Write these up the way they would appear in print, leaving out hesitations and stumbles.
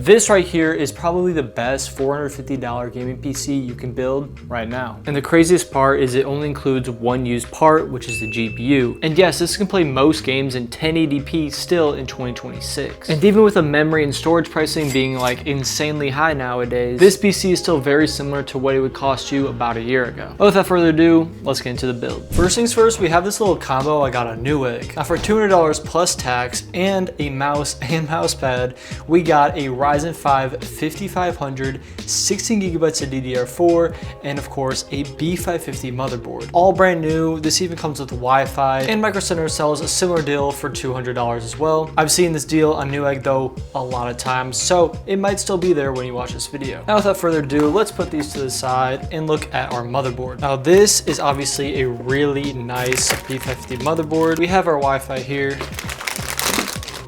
This right here is probably the best $450 gaming PC you can build right now. And the craziest part is it only includes one used part, which is the GPU. And yes, this can play most games in 1080p still in 2026. And even with the memory and storage pricing being like insanely high nowadays, this PC is still very similar to what it would cost you about a year ago. But without further ado, let's get into the build. First things first, we have this little combo. I got a Newegg. Now for $200 plus tax and a mouse and mouse pad, we got a Ryzen 5 5500, 16GB of DDR4, and of course a B550 motherboard. All brand new. This even comes with Wi-Fi, and Micro Center sells a similar deal for $200 as well. I've seen this deal on Newegg though a lot of times, so it might still be there when you watch this video. Now without further ado, let's put these to the side and look at our motherboard. Now this is obviously a really nice B550 motherboard. We have our Wi-Fi here.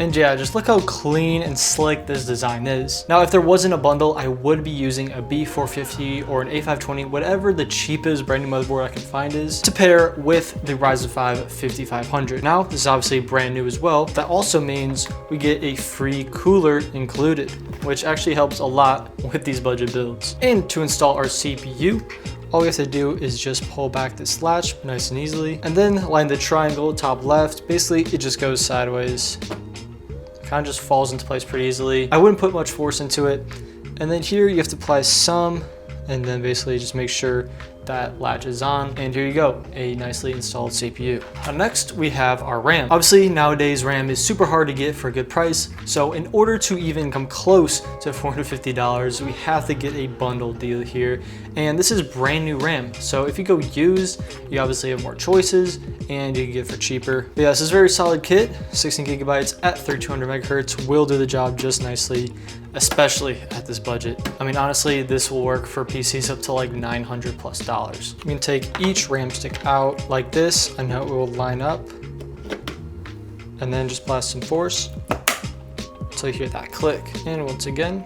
And yeah, just look how clean and slick this design is. Now, if there wasn't a bundle, I would be using a B450 or an A520, whatever the cheapest brand new motherboard I can find is, to pair with the Ryzen 5 5500. Now, this is obviously brand new as well. That also means we get a free cooler included, which actually helps a lot with these budget builds. And to install our CPU, all we have to do is just pull back this latch nice and easily, and then line the triangle top left. Basically, it just goes sideways. Kind of just falls into place pretty easily. I wouldn't put much force into it. And then here you have to apply some, and then basically just make sure that latch is on, and here you go, a nicely installed CPU. Now next we have our RAM. Obviously nowadays RAM is super hard to get for a good price, so in order to even come close to $450, we have to get a bundle deal here, and this is brand new RAM. So if you go used, you obviously have more choices and you can get it for cheaper. But yeah, this is a very solid kit. 16GB at 3200 megahertz will do the job just nicely, especially at this budget. I mean, honestly, this will work for PCs up to like $900 plus. You can take each RAM stick out like this, and now it will line up, and then just apply some force until you hear that click. And once again,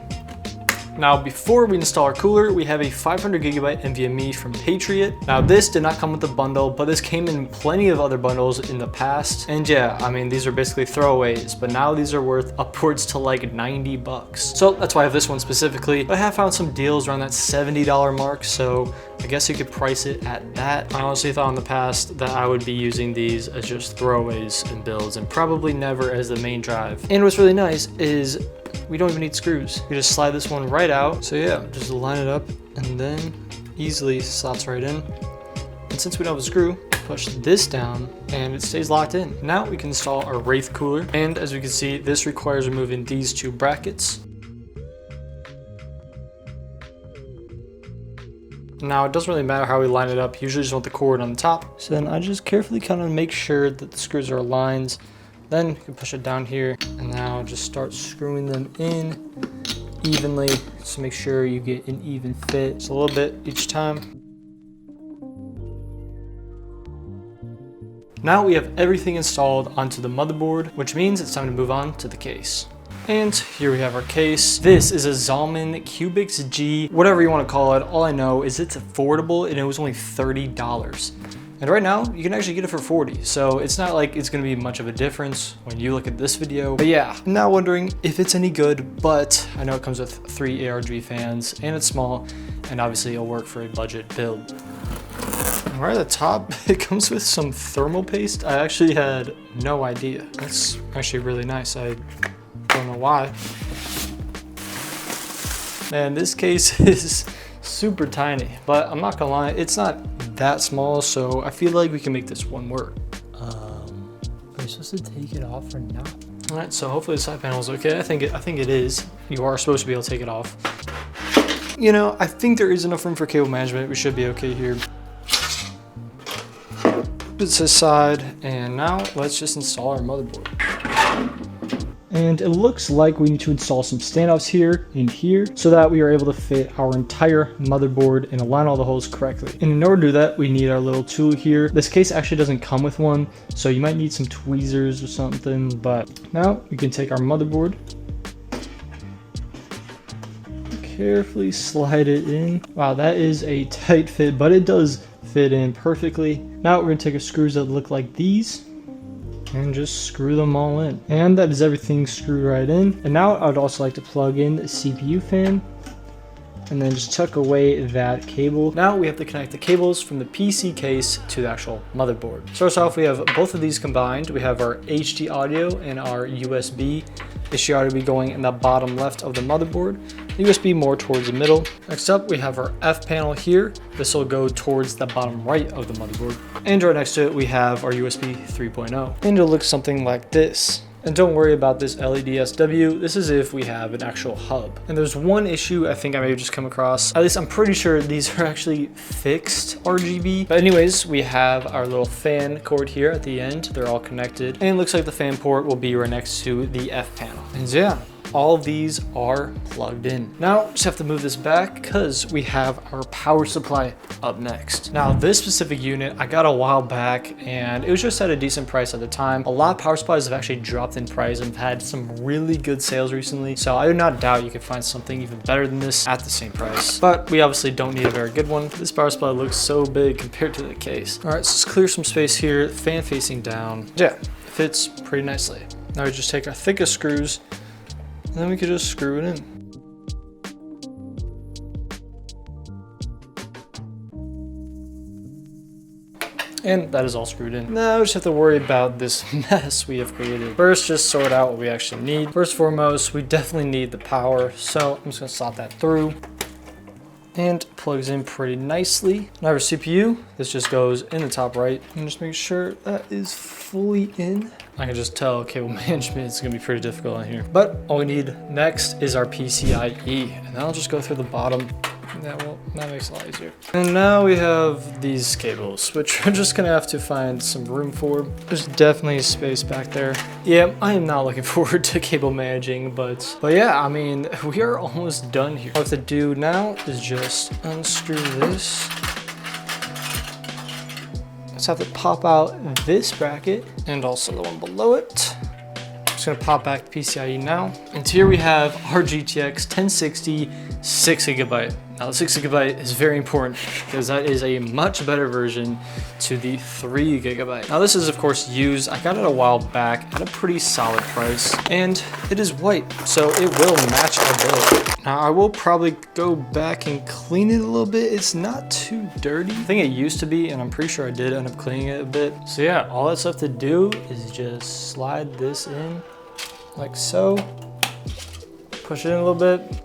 now before we install our cooler, we have a 500GB NVMe from Patriot. Now this did not come with a bundle, but this came in plenty of other bundles in the past. And yeah, I mean, these are basically throwaways, but now these are worth upwards to like 90 bucks. So that's why I have this one specifically. But I have found some deals around that $70 mark, so I guess you could price it at that. I honestly thought in the past that I would be using these as just throwaways in builds and probably never as the main drive. And what's really nice is we don't even need screws. You just slide this one right out. So yeah, just line it up and then easily slots right in. And since we don't have a screw, push this down and it stays locked in. Now we can install our Wraith cooler. And as we can see, this requires removing these two brackets. Now it doesn't really matter how we line it up. Usually just want the cord on the top. So then I just carefully kind of make sure that the screws are aligned. Then you can push it down here, and now just start screwing them in evenly to make sure you get an even fit. Just a little bit each time. Now we have everything installed onto the motherboard, which means it's time to move on to the case. And here we have our case. This is a Zalman Cubix G, whatever you want to call it. All I know is it's affordable and it was only $30. And right now, you can actually get it for $40. So it's not like it's gonna be much of a difference when you look at this video. But yeah, I'm now wondering if it's any good, but I know it comes with 3 ARGB fans and it's small, and obviously it'll work for a budget build. And right at the top, it comes with some thermal paste. I actually had no idea. That's actually really nice. I don't know why. Man, this case is super tiny, but I'm not gonna lie, it's not that small, so I feel like we can make this one work. Are you supposed to take it off or not? All right, so hopefully the side panel is okay. I think it is. You are supposed to be able to take it off. You know, I think there is enough room for cable management. We should be okay here. Put this aside, and now let's just install our motherboard. And it looks like we need to install some standoffs here and here so that we are able to fit our entire motherboard and align all the holes correctly. And in order to do that, we need our little tool here. This case actually doesn't come with one, so you might need some tweezers or something, but now we can take our motherboard, carefully slide it in. Wow, that is a tight fit, but it does fit in perfectly. Now we're gonna take our screws that look like these, and just screw them all in. And that is everything screwed right in. And now I would also like to plug in the CPU fan and then just tuck away that cable. Now we have to connect the cables from the PC case to the actual motherboard. First off, we have both of these combined. We have our HD audio and our USB. HD audio will be going in the bottom left of the motherboard, the USB more towards the middle. Next up, we have our F panel here. This will go towards the bottom right of the motherboard. And right next to it, we have our USB 3.0. And it'll look something like this. And don't worry about this LED SW, this is if we have an actual hub. And there's one issue I think I may have just come across, at least I'm pretty sure these are actually fixed RGB. But anyways, we have our little fan cord here at the end, they're all connected. And it looks like the fan port will be right next to the F panel. And yeah, all of these are plugged in. Now, just have to move this back because we have our power supply up next. Now, this specific unit I got a while back and it was just at a decent price at the time. A lot of power supplies have actually dropped in price and had some really good sales recently. So I do not doubt you can find something even better than this at the same price. But we obviously don't need a very good one. This power supply looks so big compared to the case. All right, so let's clear some space here, fan facing down. Yeah, fits pretty nicely. Now we just take our thickest screws and then we could just screw it in. And that is all screwed in. Now we just have to worry about this mess we have created. First, just sort out what we actually need. First and foremost, we definitely need the power. So I'm just gonna slot that through. And plugs in pretty nicely. Now our CPU, this just goes in the top right. And just make sure that is fully in. I can just tell cable management is gonna be pretty difficult on here. But all we need next is our PCIe. And I'll just go through the bottom. That makes it a lot easier. And now we have these cables, which we're just gonna have to find some room for. There's definitely space back there. Yeah, I am not looking forward to cable managing, but yeah, I mean, we are almost done here. All we have to do now is just unscrew this. Let's have to pop out this bracket and also the one below it. Just gonna pop back the PCIe now. And here we have our GTX 1060 6GB. Now the 6GB is very important because that is a much better version to the 3GB. Now this is of course used. I got it a while back at a pretty solid price and it is white, so it will match our build. Now I will probably go back and clean it a little bit. It's not too dirty. I think it used to be and I'm pretty sure I did end up cleaning it a bit. So yeah, all that's left to do is just slide this in like so. Push it in a little bit.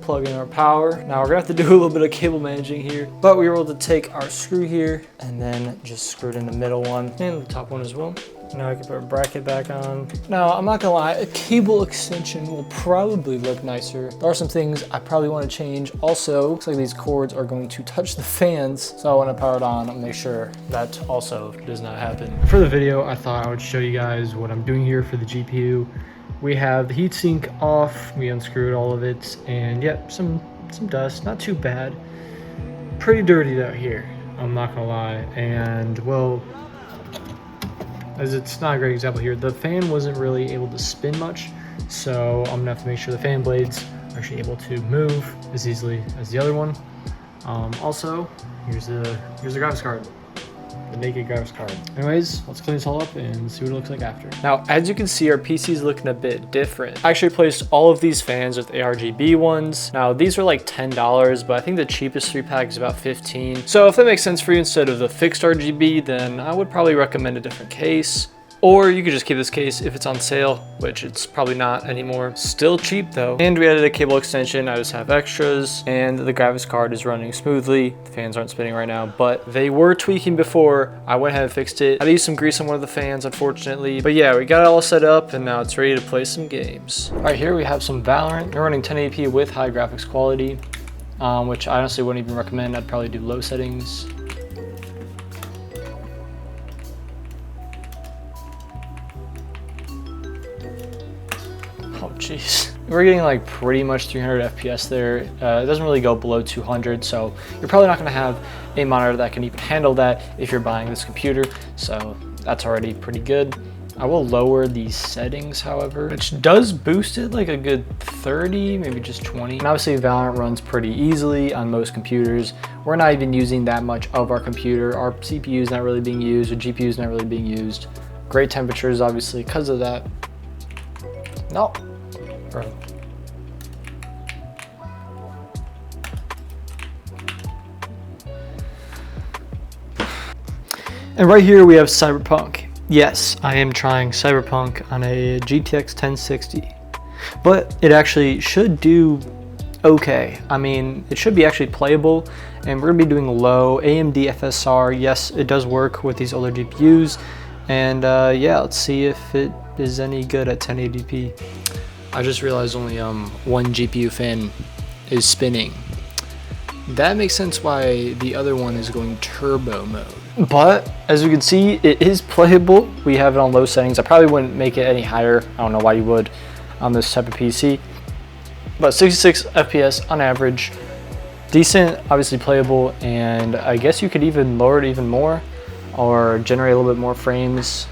Plug in our power. Now we're gonna have to do a little bit of cable managing here, but we were able to take our screw here and then just screw it in the middle one and the top one as well. Now I can put a bracket back on. Now I'm not gonna lie, a cable extension will probably look nicer. There are some things I probably want to change. Also, looks like these cords are going to touch the fans, so I want to power it on and make sure that also does not happen. For the video, I thought I would show you guys what I'm doing here for the GPU. We have the heatsink off, we unscrewed all of it, and yeah, some dust, not too bad. Pretty dirty out here, I'm not gonna lie. And well, as it's not a great example here, the fan wasn't really able to spin much, so I'm gonna have to make sure the fan blades are actually able to move as easily as the other one. Also, here's the graphics card. The naked graphics card. Anyways, let's clean this all up and see what it looks like after. Now, as you can see, our PC is looking a bit different. I actually replaced all of these fans with ARGB ones. Now, these are like $10, but I think the cheapest 3-pack is about $15. So if that makes sense for you, instead of the fixed RGB, then I would probably recommend a different case. Or you could just keep this case if it's on sale, which it's probably not anymore. Still cheap though. And we added a cable extension. I just have extras and the graphics card is running smoothly. The fans aren't spinning right now, but they were tweaking before. I went ahead and fixed it. I had to use some grease on one of the fans, unfortunately. But yeah, we got it all set up and now it's ready to play some games. All right, here we have some Valorant. We're running 1080p with high graphics quality, which I honestly wouldn't even recommend. I'd probably do low settings. Oh jeez. We're getting like pretty much 300 FPS there. It doesn't really go below 200, so you're probably not gonna have a monitor that can even handle that if you're buying this computer, so that's already pretty good. I will lower the settings, however, which does boost it like a good 30, maybe just 20. And obviously Valorant runs pretty easily on most computers. We're not even using that much of our computer. Our CPU is not really being used, or GPU is not really being used. Great temperatures, obviously, because of that. No. Bro. And right here we have Cyberpunk. Yes, I am trying Cyberpunk on a GTX 1060, but it actually should do okay. I mean, it should be actually playable, and we're gonna be doing low AMD FSR. Yes, it does work with these older GPUs, and yeah, let's see if it is any good at 1080p. I just realized only one GPU fan is spinning. That makes sense why the other one is going turbo mode. But as you can see, it is playable. We have it on low settings. I probably wouldn't make it any higher. I don't know why you would on this type of PC. But 66 FPS on average. Decent, obviously playable, and I guess you could even lower it even more or generate a little bit more frames.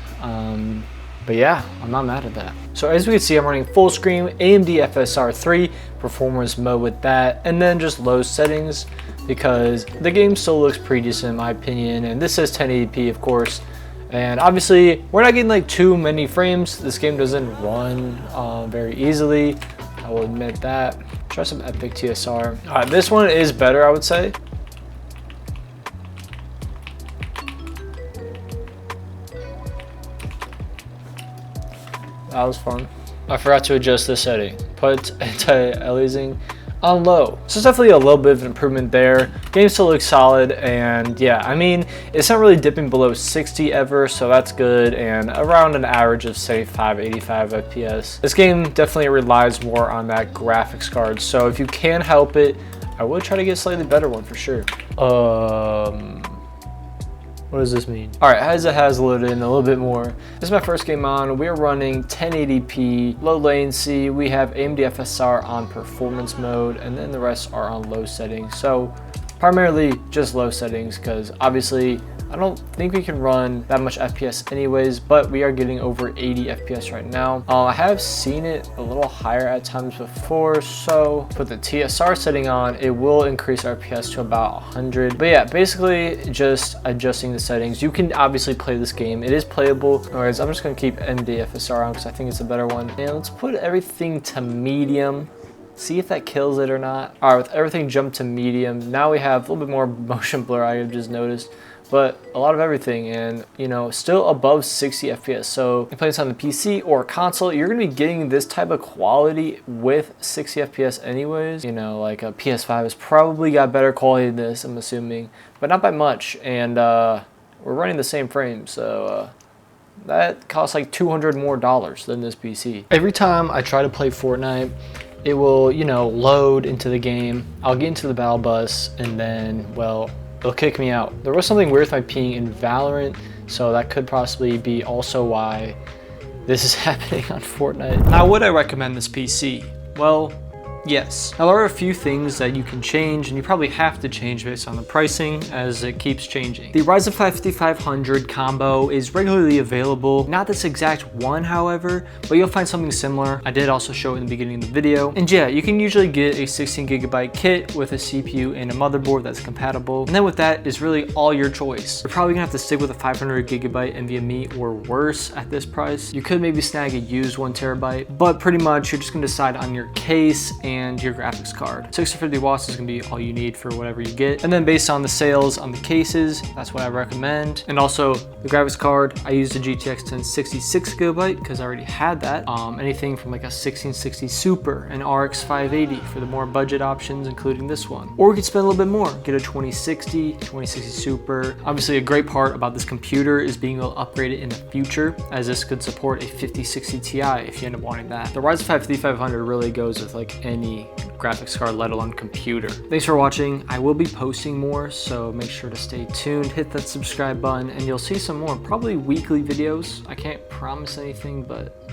But yeah, I'm not mad at that. So as we can see, I'm running full screen AMD FSR 3 performance mode with that, and then just low settings because the game still looks pretty decent in my opinion. And this says 1080p, of course. And obviously, we're not getting like too many frames. This game doesn't run very easily. I will admit that. Try some epic TSR. All right, this one is better, I would say. That was fun. I forgot to adjust this setting. Put anti-aliasing on low. So it's definitely a little bit of an improvement there. Game still looks solid, and yeah, I mean, it's not really dipping below 60 ever, so that's good, and around an average of 75, 85 FPS. This game definitely relies more on that graphics card, so if you can help it, I would try to get a slightly better one for sure. What does this mean? All right, as it has loaded in a little bit more. This is my first game on. We're running 1080p, low latency. We have AMD FSR on performance mode, and then the rest are on low settings. So primarily just low settings, because obviously I don't think we can run that much FPS anyways, but we are getting over 80 FPS right now. I have seen it a little higher at times before, so put the TSR setting on, it will increase FPS to about 100. But yeah, basically just adjusting the settings. You can obviously play this game. It is playable. Anyways, I'm just gonna keep AMD FSR on because I think it's a better one. And let's put everything to medium. See if that kills it or not. All right, with everything jumped to medium, now we have a little bit more motion blur, I have just noticed, but a lot of everything, and you know, still above 60 FPS. So if you play this on the PC or console, you're gonna be getting this type of quality with 60 FPS anyways. You know, like a PS5 has probably got better quality than this, I'm assuming, but not by much. And we're running the same frame, so that costs like $200 more than this PC. Every time I try to play Fortnite, it will, you know, load into the game. I'll get into the battle bus, and then, well, it'll kick me out. There was something weird with my ping in Valorant, so that could possibly be also why this is happening on Fortnite. Now, would I recommend this PC? Well, yes. Now, there are a few things that you can change, and you probably have to change based on the pricing as it keeps changing. The Ryzen 5 5500 combo is regularly available. Not this exact one, however, but you'll find something similar. I did also show it in the beginning of the video. And yeah, you can usually get a 16GB kit with a CPU and a motherboard that's compatible. And then with that is really all your choice. You're probably gonna have to stick with a 500GB NVMe or worse at this price. You could maybe snag a used 1TB, but pretty much you're just gonna decide on your case and your graphics card. 650 watts is gonna be all you need for whatever you get. And then based on the sales on the cases, that's what I recommend. And also the graphics card, I used a GTX 1060 6GB because I already had that. Anything from like a 1660 Super, an RX 580 for the more budget options, including this one. Or we could spend a little bit more, get a 2060 Super. Obviously a great part about this computer is being able to upgrade it in the future, as this could support a 5060 Ti if you end up wanting that. The Ryzen 5 5500 really goes with like any graphics card, let alone computer. Thanks for watching. I will be posting more, so make sure to stay tuned, hit that subscribe button, and you'll see some more, probably weekly videos. I can't promise anything, but